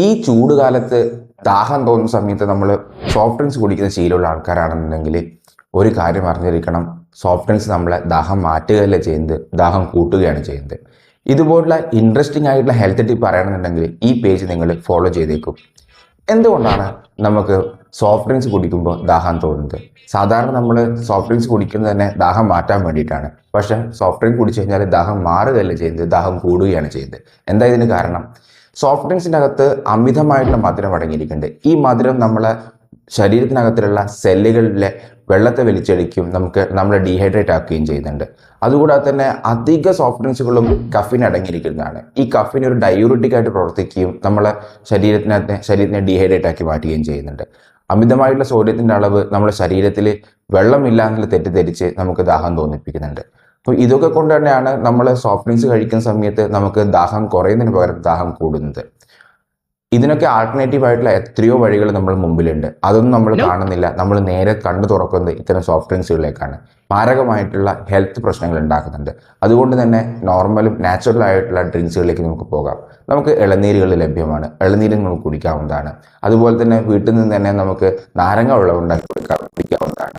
ഈ ചൂട് കാലത്ത് ദാഹം തോന്നുന്ന സമയത്ത് നമ്മൾ സോഫ്റ്റ് ഡ്രിങ്ക്സ് കുടിക്കുന്ന ശീലമുള്ള ആൾക്കാരാണെന്നുണ്ടെങ്കിൽ ഒരു കാര്യം അറിഞ്ഞിരിക്കണം. സോഫ്റ്റ് ഡ്രിങ്ക്സ് നമ്മളെ ദാഹം മാറ്റുകയല്ല ചെയ്യുന്നത്, ദാഹം കൂട്ടുകയാണ് ചെയ്യുന്നത്. ഇതുപോലുള്ള ഇൻട്രസ്റ്റിംഗ് ആയിട്ടുള്ള ഹെൽത്ത് ടിപ്പ് പറയണമെന്നുണ്ടെങ്കിൽ ഈ പേജ് നിങ്ങൾ ഫോളോ ചെയ്തേക്കും. എന്തുകൊണ്ടാണ് നമുക്ക് സോഫ്റ്റ് ഡ്രിങ്ക്സ് കുടിക്കുമ്പോൾ ദാഹം തോന്നുന്നത്? സാധാരണ നമ്മൾ സോഫ്റ്റ് ഡ്രിങ്ക്സ് കുടിക്കുന്നത് തന്നെ ദാഹം മാറ്റാൻ വേണ്ടിയിട്ടാണ്. പക്ഷേ സോഫ്റ്റ് ഡ്രിങ്ക് കുടിച്ചു കഴിഞ്ഞാൽ ദാഹം മാറുകയല്ല ചെയ്യുന്നത്, ദാഹം കൂടുകയാണ് ചെയ്യുന്നത്. എന്താ ഇതിന് കാരണം? സോഫ്റ്റ് ഡ്രിങ്ക്സിൻ്റെ അകത്ത് അമിതമായിട്ടുള്ള മധുരം അടങ്ങിയിരിക്കുന്നുണ്ട്. ഈ മധുരം നമ്മളെ ശരീരത്തിനകത്തിലുള്ള സെല്ലുകളിലെ വെള്ളത്തെ വലിച്ചെടുക്കും, നമ്മളെ ഡീഹൈഡ്രേറ്റ് ആക്കുകയും ചെയ്യുന്നുണ്ട്. അതുകൂടാതെ തന്നെ അധിക സോഫ്റ്റ് ഡ്രിങ്ക്സുകളും കഫീൻ അടങ്ങിയിരിക്കുന്നതാണ്. ഈ കഫീൻ ഒരു ഡയൂറിറ്റിക് ആയിട്ട് പ്രവർത്തിക്കുകയും നമ്മളെ ശരീരത്തിനെ ഡീഹൈഡ്രേറ്റ് ആക്കി മാറ്റുകയും ചെയ്യുന്നുണ്ട്. അമിതമായിട്ടുള്ള സോഡിയത്തിൻ്റെ അളവ് നമ്മുടെ ശരീരത്തിൽ വെള്ളമില്ല എന്നുള്ള തെറ്റിദ്ധരിച്ച് നമുക്ക് ദാഹം തോന്നിപ്പിക്കുന്നുണ്ട്. അപ്പോൾ ഇതൊക്കെ കൊണ്ട് തന്നെയാണ് നമ്മൾ സോഫ്റ്റ് ഡ്രിങ്ക്സ് കഴിക്കുന്ന സമയത്ത് നമുക്ക് ദാഹം കുറയുന്നതിന് പകരം ദാഹം കൂടുന്നത്. ഇതിനൊക്കെ ആൾട്ടർനേറ്റീവ് ആയിട്ടുള്ള എത്രയോ വഴികൾ നമ്മൾ മുമ്പിലുണ്ട്. അതൊന്നും നമ്മൾ കാണുന്നില്ല. നമ്മൾ നേരെ കണ്ണു തുറക്കുന്നത് ഇത്തരം സോഫ്റ്റ് ഡ്രിങ്ക്സുകളിലേക്കാണ്. മാരകമായിട്ടുള്ള ഹെൽത്ത് പ്രശ്നങ്ങൾ ഉണ്ടാക്കുന്നുണ്ട്. അതുകൊണ്ട് തന്നെ നോർമലും നാച്ചുറൽ ആയിട്ടുള്ള ഡ്രിങ്ക്സുകളിലേക്ക് നമുക്ക് പോകാം. നമുക്ക് ഇളനീരുകൾ ലഭ്യമാണ്, ഇളനീര് നമുക്ക് കുടിക്കാവുന്നതാണ്. അതുപോലെ തന്നെ വീട്ടിൽ നിന്ന് തന്നെ നമുക്ക് നാരങ്ങ വെള്ളം ഉണ്ടാക്കി കുടിക്കാവുന്നതാണ്.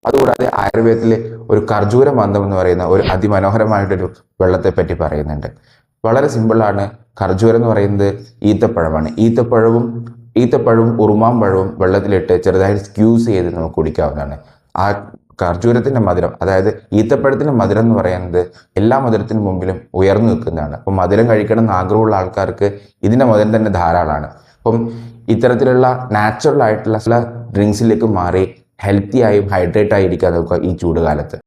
അതുകൂടാതെ ആയുർവേദത്തിൽ ഒരു കർജൂര മന്ദം എന്ന് പറയുന്ന ഒരു അതിമനോഹരമായിട്ടൊരു വെള്ളത്തെ പറ്റി പറയുന്നുണ്ട്. വളരെ സിമ്പിളാണ്. കർജൂരം എന്ന് പറയുന്നത് ഈത്തപ്പഴമാണ്. ഈത്തപ്പഴവും ഉറുമാമ്പഴവും വെള്ളത്തിലിട്ട് ചെറുതായി സ്ക്യൂസ് ചെയ്ത് നമുക്ക് കുടിക്കാവുന്നതാണ്. ആ കർജൂരത്തിൻ്റെ മധുരം, അതായത് ഈത്തപ്പഴത്തിൻ്റെ മധുരം എന്ന് പറയുന്നത് എല്ലാ മധുരത്തിന് മുമ്പിലും ഉയർന്നു നിൽക്കുന്നതാണ്. അപ്പം മധുരം കഴിക്കണം എന്ന് ആഗ്രഹമുള്ള ആൾക്കാർക്ക് ഇതിൻ്റെ മധുരം തന്നെ ധാരാളമാണ്. അപ്പം ഇത്തരത്തിലുള്ള നാച്ചുറൽ ആയിട്ടുള്ള ഡ്രിങ്ക്സിലേക്ക് മാറി ഹെൽത്തി ആയും ഹൈഡ്രേറ്റ് ആയിരിക്കാൻ നോക്കുക ഈ ചൂട് കാലത്ത്.